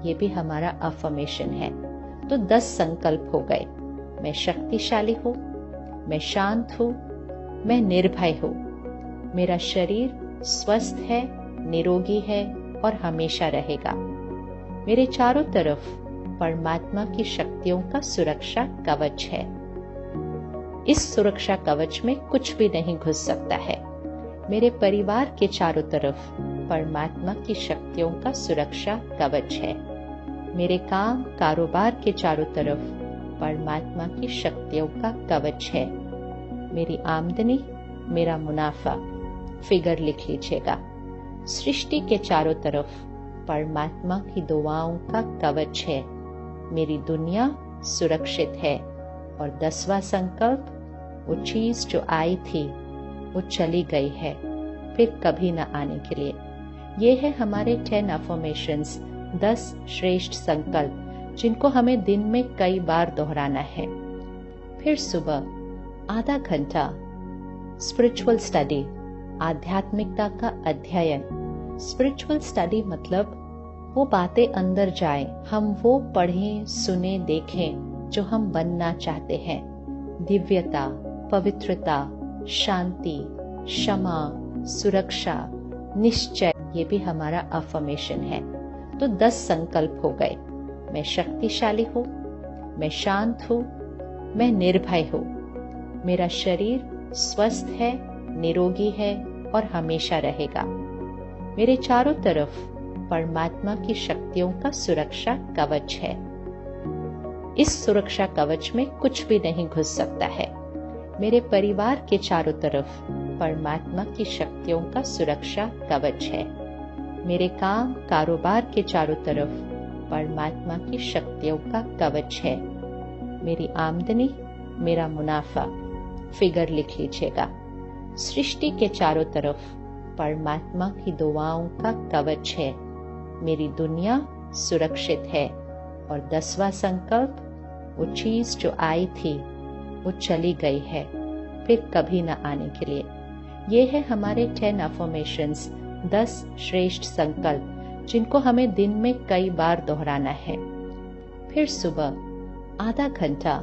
ये भी हमारा अफर्मेशन है। तो 10 संकल्प हो गए। मैं शक्तिशाली हूँ, मैं शांत हूँ, मैं निर्भय हूँ, मेरा शरीर स्वस्थ है, निरोगी है और हमेशा रहेगा। मेरे चारों तरफ परमात्मा की शक्तियों का सुरक्षा कवच है। इस सुरक्षा कवच में कुछ भी नहीं घुस सकता है। मेरे परिवार के चारों तरफ परमात्मा की शक्तियों का सुरक्षा कवच है। मेरे काम कारोबार के चारों तरफ परमात्मा की शक्तियों का कवच है। मेरी आमदनी, मेरा मुनाफा, फिगर लिख लीजिएगा। सृष्टि के चारों तरफ परमात्मा की दुआओं का कवच है। मेरी दुनिया सुरक्षित है। और 10वां संकल्प, वो चीज जो आई थी वो चली गई है, फिर कभी न आने के लिए। ये है हमारे 10 अफर्मेशंस, 10 श्रेष्ठ संकल्प, जिनको हमें दिन में कई बार दोहराना है। फिर सुबह आधा घंटा स्पिरिचुअल स्टडी, आध्यात्मिकता का अध्ययन। स्पिरिचुअल स्टडी मतलब वो बातें अंदर जाएं, हम वो पढ़ें, सुने, देखें जो हम बनना चाहते हैं। दिव्यता, पवित्रता, शांति, क्षमा, सुरक्षा, निश्चय, ये भी हमारा अफर्मेशन है। तो 10 संकल्प हो गए। मैं शक्तिशाली हूँ, मैं शांत हूँ, मैं निर्भय हूँ, मेरा शरीर स्वस्थ है, निरोगी है और हमेशा रहेगा। मेरे चारों तरफ परमात्मा की शक्तियों का सुरक्षा कवच है। इस सुरक्षा कवच में कुछ भी नहीं घुस सकता है। मेरे परिवार के चारों तरफ परमात्मा की शक्तियों का सुरक्षा कवच है। मेरे काम कारोबार के चारों तरफ परमात्मा की शक्तियों का कवच है। मेरी आमदनी, मेरा मुनाफा, फिगर लिख लीजिएगा। सृष्टि के चारों तरफ परमात्मा की दुआओं का कवच है। मेरी दुनिया सुरक्षित है। और 10वां संकल्प, वो चीज जो आई थी वो चली गई है, फिर कभी न आने के लिए। ये है हमारे 10 अफर्मेशंस, 10 श्रेष्ठ संकल्प, जिनको हमें दिन में कई बार दोहराना है। फिर सुबह आधा घंटा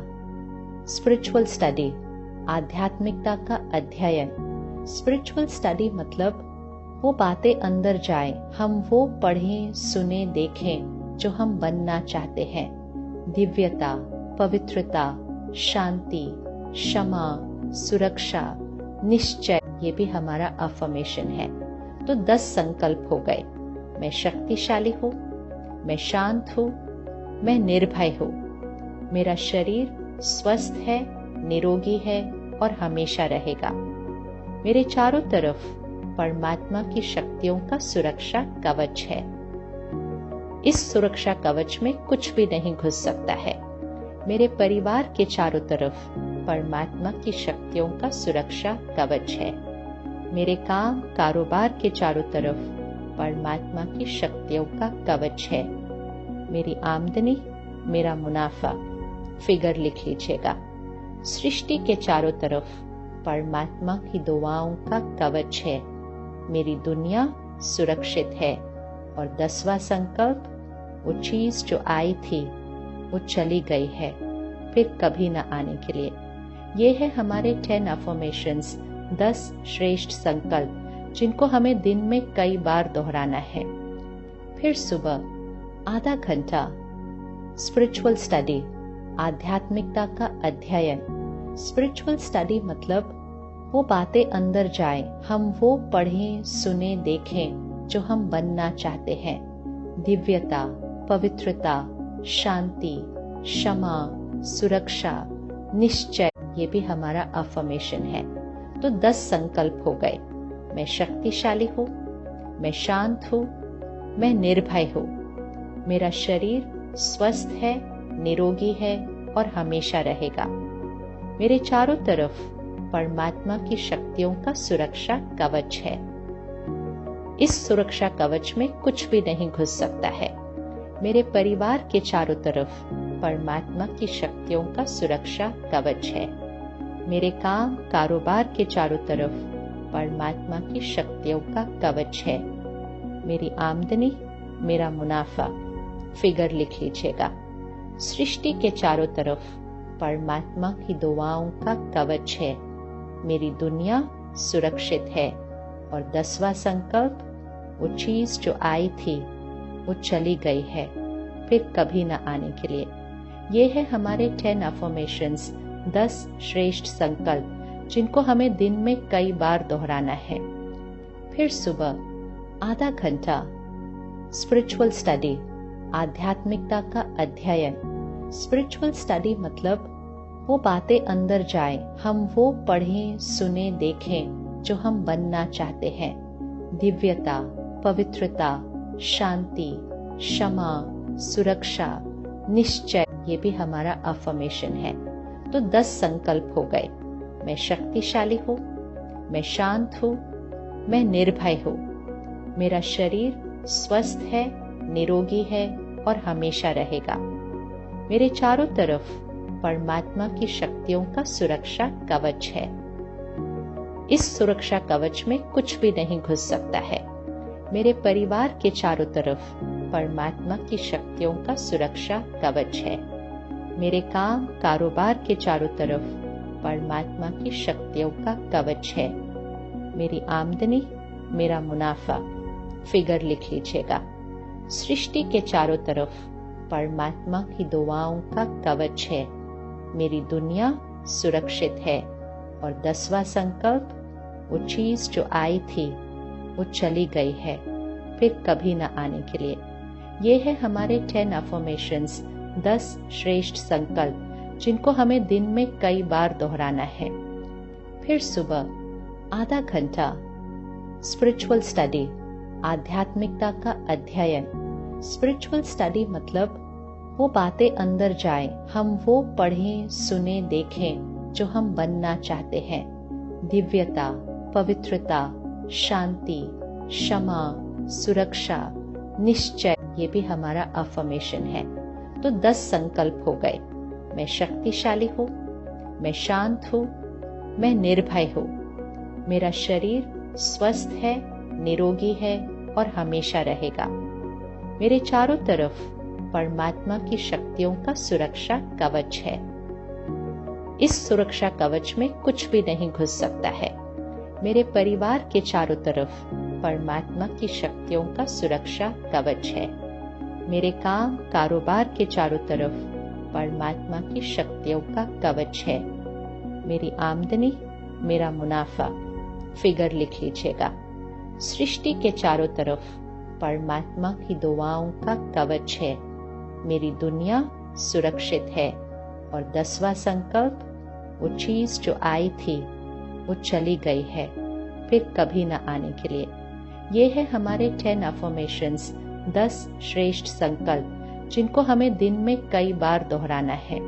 स्पिरिचुअल स्टडी, आध्यात्मिकता का अध्ययन। स्पिरिचुअल स्टडी मतलब वो बातें अंदर जाएं, हम वो पढ़ें, सुने, देखें जो हम बनना चाहते हैं। दिव्यता, पवित्रता, शांति, क्षमा, सुरक्षा, निश्चय, ये भी हमारा अफर्मेशन है। तो 10 संकल्प हो गए। मैं शक्तिशाली हूँ, मैं शांत हूँ, मैं निर्भय हूँ, मेरा शरीर स्वस्थ है, निरोगी है और हमेशा रहेगा। मेरे चारों तरफ परमात्मा की शक्तियों का सुरक्षा कवच है। इस सुरक्षा कवच में कुछ भी नहीं घुस सकता है। मेरे परिवार के चारों तरफ परमात्मा की शक्तियों का सुरक्षा कवच है। मेरे काम कारोबार के चारों तरफ परमात्मा की शक्तियों का कवच है। मेरी आमदनी, मेरा मुनाफा, फिगर लिख लीजिएगा। सृष्टि के चारों तरफ परमात्मा की दुआओं का कवच है। मेरी दुनिया सुरक्षित है। और 10वां संकल्प, वो चीज जो आई थी वो चली गई है, फिर कभी न आने के लिए। ये है हमारे 10 अफर्मेशंस, 10 श्रेष्ठ संकल्प, जिनको हमें दिन में कई बार दोहराना है। फिर सुबह आधा घंटा स्पिरिचुअल स्टडी, आध्यात्मिकता का अध्ययन। स्पिरिचुअल स्टडी मतलब वो बातें अंदर जाएं, हम वो पढ़ें, सुने, देखें जो हम बनना चाहते हैं। दिव्यता, पवित्रता, शांति, क्षमा, सुरक्षा, निश्चय, ये भी हमारा अफर्मेशन है। तो 10 संकल्प हो गए। मैं शक्तिशाली हूँ, मैं शांत हूँ, मैं निर्भय हूँ, मेरा शरीर स्वस्थ है, निरोगी है और हमेशा रहेगा। मेरे चारों तरफ परमात्मा की शक्तियों का सुरक्षा कवच है। इस सुरक्षा कवच में कुछ भी नहीं घुस सकता है। मेरे परिवार के चारों तरफ परमात्मा की शक्तियों का सुरक्षा कवच है। मेरे काम कारोबार के चारों तरफ परमात्मा की शक्तियों का कवच है। मेरी आमदनी, मेरा मुनाफा, फिगर लिख लीजिएगा। सृष्टि के चारों तरफ परमात्मा की दुआओं का कवच है। मेरी दुनिया सुरक्षित है। और 10वां संकल्प, वो चीज जो आई थी वो चली गई है, फिर कभी न आने के लिए। ये है हमारे 10 अफर्मेशंस, 10 श्रेष्ठ संकल्प, जिनको हमें दिन में कई बार दोहराना है। फिर सुबह आधा घंटा स्पिरिचुअल स्टडी, आध्यात्मिकता का अध्ययन। स्पिरिचुअल स्टडी मतलब वो बातें अंदर जाएं, हम वो पढ़ें, सुने, देखें जो हम बनना चाहते हैं। दिव्यता, पवित्रता, शांति, क्षमा, सुरक्षा, निश्चय, ये भी हमारा अफर्मेशन है। तो 10 संकल्प हो गए। मैं शक्तिशाली हूँ, मैं शांत हूँ, मैं निर्भय हूँ, मेरा शरीर स्वस्थ है, निरोगी है और हमेशा रहेगा। मेरे चारों तरफ परमात्मा की शक्तियों का सुरक्षा कवच है। इस सुरक्षा कवच में कुछ भी नहीं घुस सकता है। मेरे परिवार के चारों तरफ परमात्मा की शक्तियों का सुरक्षा कवच है। मेरे काम कारोबार के चारों तरफ परमात्मा की शक्तियों का कवच है। मेरी आमदनी, मेरा मुनाफा, फिगर लिख लीजिएगा। सृष्टि के चारों तरफ परमात्मा की दुआओं का कवच है। मेरी दुनिया सुरक्षित है। और 10वां संकल्प, वो चीज जो आई थी वो चली गई है, फिर कभी न आने के लिए। ये है हमारे 10 अफर्मेशंस, 10 श्रेष्ठ संकल्प, जिनको हमें दिन में कई बार दोहराना है। फिर सुबह आधा घंटा स्पिरिचुअल स्टडी, आध्यात्मिकता का अध्ययन। स्पिरिचुअल स्टडी मतलब वो बातें अंदर जाएं, हम वो पढ़ें, सुने, देखें जो हम बनना चाहते हैं। दिव्यता, पवित्रता, शांति, क्षमा, सुरक्षा, निश्चय, ये भी हमारा अफर्मेशन है। तो 10 संकल्प हो गए। मैं शक्तिशाली हूँ, मैं शांत हूँ, मैं निर्भय हूँ, मेरा शरीर स्वस्थ है, निरोगी है और हमेशा रहेगा। मेरे चारों तरफ परमात्मा की शक्तियों का सुरक्षा कवच है। इस सुरक्षा कवच में कुछ भी नहीं घुस सकता है। मेरे परिवार के चारों तरफ परमात्मा की शक्तियों का सुरक्षा कवच है। मेरे काम कारोबार के चारों तरफ परमात्मा की शक्तियों का कवच है। मेरी आमदनी, मेरा मुनाफा, फिगर लिख लीजिएगा। सृष्टि के चारों तरफ परमात्मा की दुआओं का कवच है। मेरी दुनिया सुरक्षित है। और 10वां संकल्प, वो चीज जो आई थी वो चली गई है, फिर कभी न आने के लिए। ये है हमारे 10 अफर्मेशंस, 10 श्रेष्ठ संकल्प, जिनको हमें दिन में कई बार दोहराना है।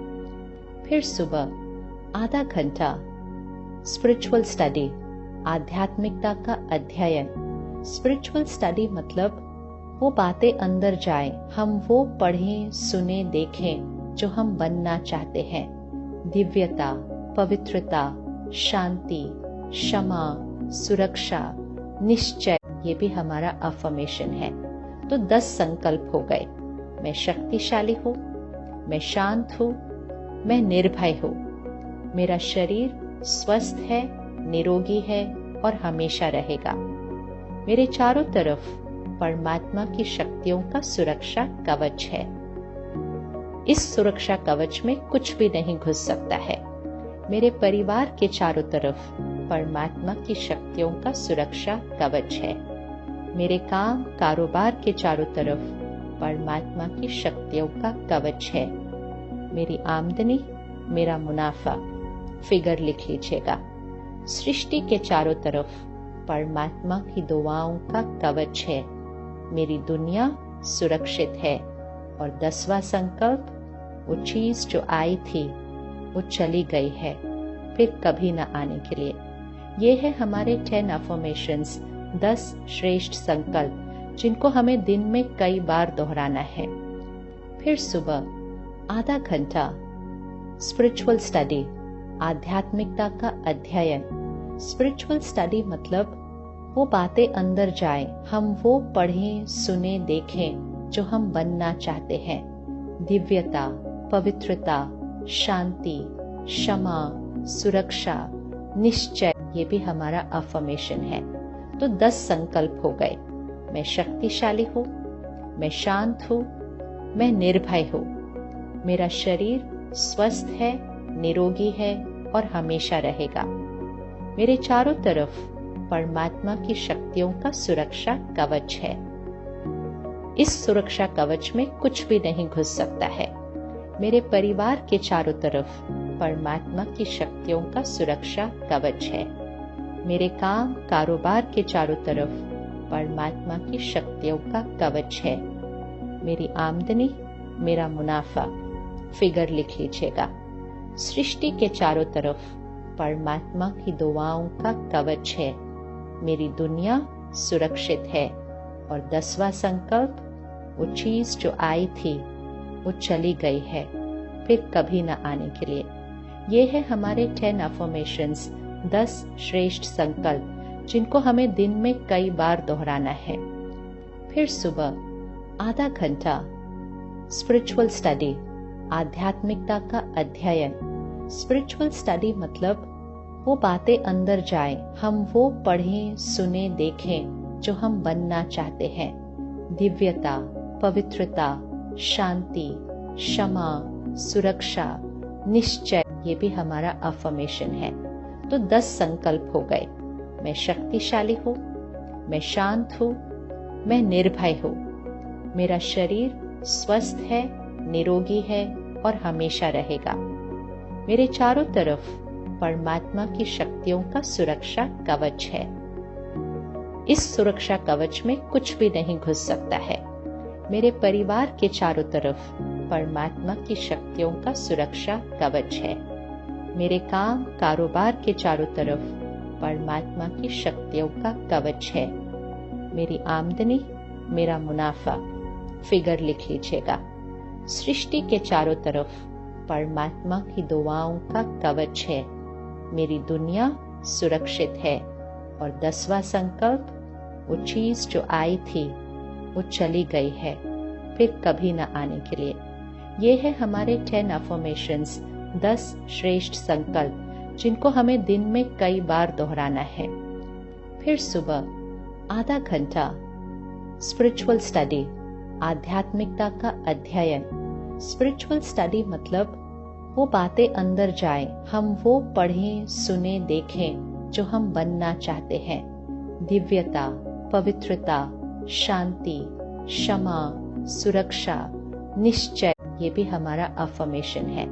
फिर सुबह आधा घंटा स्पिरिचुअल स्टडी, आध्यात्मिकता का अध्ययन। स्पिरिचुअल स्टडी मतलब वो बातें अंदर जाएं, हम वो पढ़ें, सुने, देखें जो हम बनना चाहते हैं। दिव्यता, पवित्रता, शांति, क्षमा, सुरक्षा, निश्चय, ये भी हमारा अफर्मेशन है। तो 10 संकल्प हो गए। मैं शक्तिशाली हूँ, मैं शांत हूँ, मैं निर्भय हूँ, मेरा शरीर स्वस्थ है, निरोगी है और हमेशा रहेगा। मेरे चारों तरफ परमात्मा की शक्तियों का सुरक्षा कवच है। इस सुरक्षा कवच में कुछ भी नहीं घुस सकता है। मेरे परिवार के चारों तरफ परमात्मा की शक्तियों का सुरक्षा कवच है। मेरे काम कारोबार के चारों तरफ परमात्मा की शक्तियों का कवच है। मेरी आमदनी, मेरा मुनाफा, फिगर लिख लीजिएगा। सृष्टि के चारों तरफ परमात्मा की दुआओं का कवच है। मेरी दुनिया सुरक्षित है। और 10वां संकल्प, वो चीज जो आई थी वो चली गई है, फिर कभी न आने के लिए। ये है हमारे 10 अफर्मेशंस, 10 श्रेष्ठ संकल्प, जिनको हमें दिन में कई बार दोहराना है। फिर सुबह आधा घंटा स्पिरिचुअल स्टडी, आध्यात्मिकता का अध्ययन। स्पिरिचुअल स्टडी मतलब वो बातें अंदर जाएं, हम वो पढ़ें, सुने, देखें जो हम बनना चाहते हैं। दिव्यता, पवित्रता, शांति, क्षमा, सुरक्षा, निश्चय, ये भी हमारा अफर्मेशन है। तो 10 संकल्प हो गए। मैं शक्तिशाली हूँ, मैं शांत हूँ, मैं निर्भय हूँ, मेरा शरीर स्वस्थ है, निरोगी है और हमेशा रहेगा। मेरे चारों तरफ परमात्मा की शक्तियों का सुरक्षा कवच है। इस सुरक्षा कवच में कुछ भी नहीं घुस सकता है। मेरे परिवार के चारों तरफ परमात्मा की शक्तियों का सुरक्षा कवच है। मेरे काम कारोबार के चारों तरफ परमात्मा की शक्तियों का कवच है। मेरी आमदनी, मेरा मुनाफा, फिगर लिख लीजिएगा। सृष्टि के चारों तरफ परमात्मा की दुआओं का कवच है। मेरी दुनिया सुरक्षित है। और 10वां संकल्प, वो चीज जो आई थी वो चली गई है, फिर कभी न आने के लिए। ये है हमारे 10 अफर्मेशंस, 10 श्रेष्ठ संकल्प, जिनको हमें दिन में कई बार दोहराना है। फिर सुबह आधा घंटा स्पिरिचुअल स्टडी, आध्यात्मिकता का अध्ययन। स्पिरिचुअल स्टडी मतलब वो बातें अंदर जाए, हम वो पढ़ें, सुने, देखें जो हम बनना चाहते हैं। दिव्यता, पवित्रता, शांति, क्षमा, सुरक्षा, निश्चय, ये भी हमारा अफर्मेशन है। तो 10 संकल्प हो गए। मैं शक्तिशाली हूँ, मैं शांत हूँ, मैं निर्भय हूँ, मेरा शरीर स्वस्थ है, निरोगी है और हमेशा रहेगा। मेरे चारों तरफ परमात्मा की शक्तियों का सुरक्षा कवच है। इस सुरक्षा कवच में कुछ भी नहीं घुस सकता है। मेरे परिवार के चारों तरफ परमात्मा की शक्तियों का सुरक्षा कवच है। मेरे काम कारोबार के चारों तरफ परमात्मा की शक्तियों का कवच है। मेरी आमदनी, मेरा मुनाफा, फिगर लिख लीजिएगा। सृष्टि के चारों तरफ परमात्मा की दुआओं का कवच है। मेरी दुनिया सुरक्षित है। और 10वां संकल्प, वो चीज जो आई थी वो चली गई है, फिर कभी न आने के लिए। ये है हमारे 10 अफर्मेशंस, 10 श्रेष्ठ संकल्प, जिनको हमें दिन में कई बार दोहराना है। फिर सुबह आधा घंटा स्पिरिचुअल स्टडी, आध्यात्मिकता का अध्ययन। स्पिरिचुअल स्टडी मतलब वो बातें अंदर जाए, हम वो पढ़ें, सुने, देखें जो हम बनना चाहते हैं। दिव्यता, पवित्रता, शांति, क्षमा, सुरक्षा, निश्चय, ये भी हमारा अफर्मेशन है।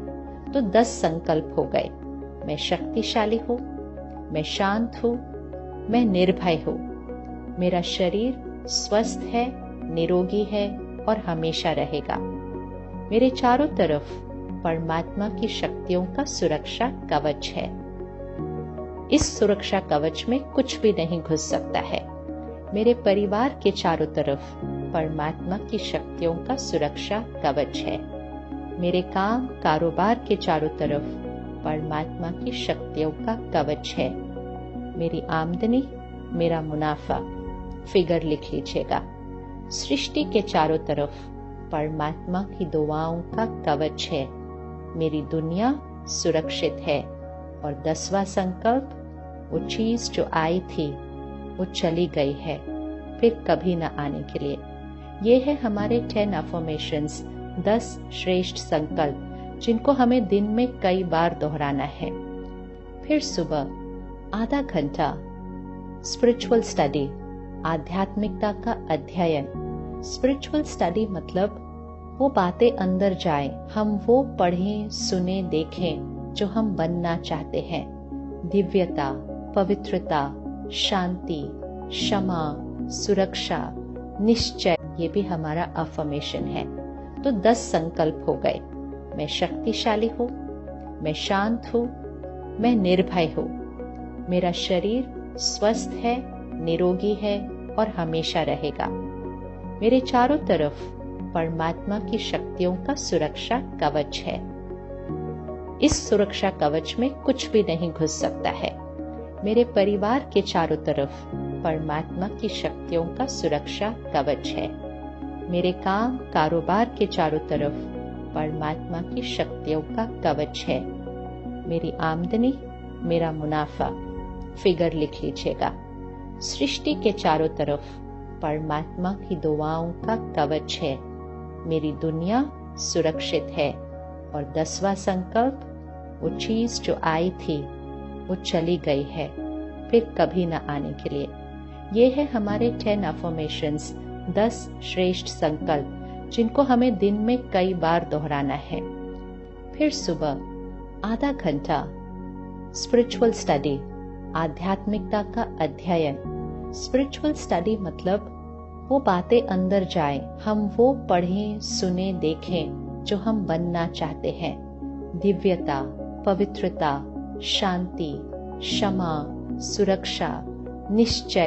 तो 10 संकल्प हो गए। मैं शक्तिशाली हूँ, मैं शांत हूँ, मैं निर्भय हूँ, मेरा शरीर स्वस्थ है, निरोगी है और हमेशा रहेगा। मेरे चारों तरफ परमात्मा की शक्तियों का सुरक्षा कवच है। इस सुरक्षा कवच में कुछ भी नहीं घुस सकता है। मेरे परिवार के चारों तरफ परमात्मा की शक्तियों का सुरक्षा कवच है। मेरे काम कारोबार के चारों तरफ परमात्मा की शक्तियों का कवच है। मेरी आमदनी, मेरा मुनाफा, फिगर लिख लीजिएगा। सृष्टि के चारों तरफ परमात्मा की दुआओं का कवच है। मेरी दुनिया सुरक्षित है। और 10वां संकल्प, वो चीज जो आई थी वो चली गई है, फिर कभी न आने के लिए। ये है हमारे 10 अफर्मेशंस, 10 श्रेष्ठ संकल्प, जिनको हमें दिन में कई बार दोहराना है। फिर सुबह आधा घंटा स्पिरिचुअल स्टडी, आध्यात्मिकता का अध्ययन। स्पिरिचुअल स्टडी मतलब वो बातें अंदर जाए, हम वो पढ़ें, सुने, देखें जो हम बनना चाहते हैं। दिव्यता, पवित्रता, शांति, क्षमा, सुरक्षा, निश्चय, ये भी हमारा अफर्मेशन है। तो 10 संकल्प हो गए। मैं शक्तिशाली हूँ, मैं शांत हूँ, मैं निर्भय हूँ, मेरा शरीर स्वस्थ है, निरोगी है और हमेशा रहेगा। मेरे चारों तरफ परमात्मा की शक्तियों का सुरक्षा कवच है। इस सुरक्षा कवच में कुछ भी नहीं घुस सकता है। मेरे परिवार के चारों तरफ परमात्मा की शक्तियों का सुरक्षा कवच है। मेरे काम कारोबार के चारों तरफ परमात्मा की शक्तियों का कवच है। मेरी आमदनी, मेरा मुनाफा, फिगर लिख लीजिएगा। सृष्टि के चारों तरफ परमात्मा की दुआओं का कवच है। मेरी दुनिया सुरक्षित है। और 10वां संकल्प, वो चीज जो आई थी वो चली गई है, फिर कभी न आने के लिए। ये है हमारे 10 अफर्मेशंस, 10 श्रेष्ठ संकल्प, जिनको हमें दिन में कई बार दोहराना है। फिर सुबह आधा घंटा स्पिरिचुअल स्टडी, आध्यात्मिकता का अध्ययन। स्पिरिचुअल स्टडी मतलब वो बातें अंदर जाएं, हम वो पढ़ें, सुने, देखें जो हम बनना चाहते हैं। दिव्यता, पवित्रता, शांति, क्षमा, सुरक्षा, निश्चय,